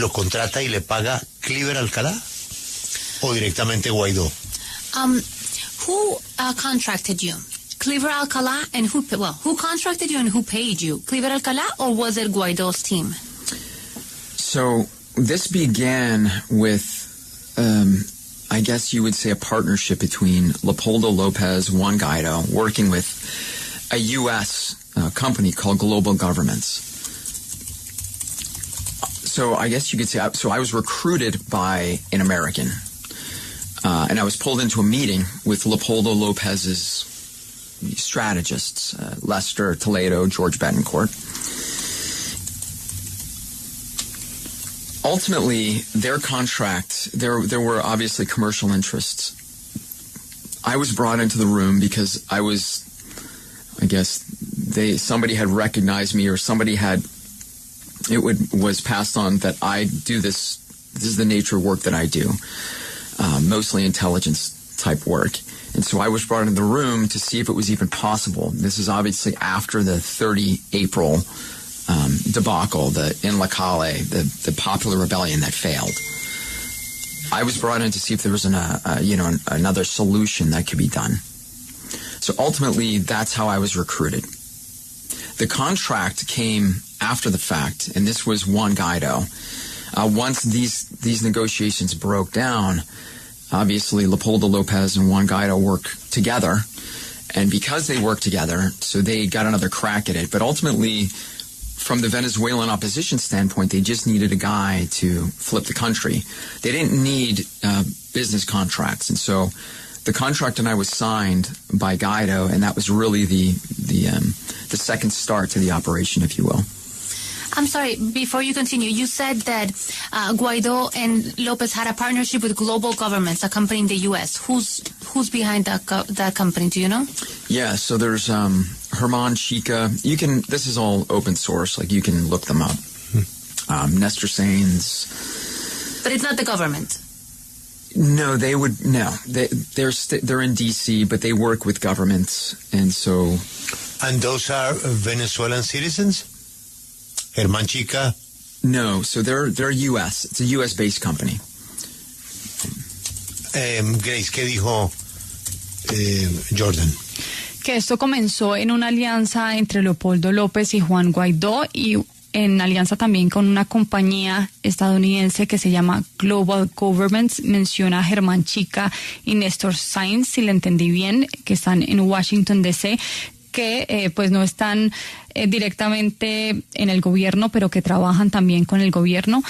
lo contrata y le paga Cliver Alcalá o directamente Guaidó? Who contracted you? Cliver Alcalá, and who contracted you and who paid you? Cliver Alcalá, or was it Guaidó's team? So this began with, I guess you would say, a partnership between Leopoldo Lopez, Juan Guaidó, working with a U.S. Company called Global Governments. So I guess you could say, so I was recruited by an American, and I was pulled into a meeting with Leopoldo Lopez's strategists, Lester Toledo, George Betancourt. Ultimately, their contract, there were obviously commercial interests. I was brought into the room because I was, I guess, somebody had recognized me, or somebody was passed on that I do this is the nature of work that I do, mostly intelligence type work. And so I was brought into the room to see if it was even possible. This is obviously after the 30 April debacle, in La Calle, the popular rebellion that failed. I was brought in to see if there was another solution that could be done. So ultimately, that's how I was recruited. The contract came after the fact, and this was Juan Guaidó. Once these negotiations broke down, obviously Leopoldo Lopez and Juan Guaidó worked together, and because they worked together, so they got another crack at it. But ultimately, from the Venezuelan opposition standpoint, they just needed a guy to flip the country. They didn't need business contracts, and so the contract and I was signed by Guaidó, and that was really the second start to the operation, if you will. I'm sorry, before you continue, you said that Guaidó and Lopez had a partnership with Global Governments, a company in the U.S. Who's behind that company? Do you know? Yeah, so there's Herman Chica. This is all open source. Like, you can look them up. Nestor Sainz. But it's not the government. No, they're in D.C., but they work with governments, and so. And those are Venezuelan citizens? Herman Chica? No, so they're U.S. It's a U.S.-based company. Grace, ¿qué dijo Jordan? Que esto comenzó en una alianza entre Leopoldo López y Juan Guaidó, y en alianza también con una compañía estadounidense que se llama Global Governments. Menciona a Germán Chica y Néstor Sainz, si le entendí bien, que están en Washington, D.C., que pues no están directamente en el gobierno, pero que trabajan también con el gobierno.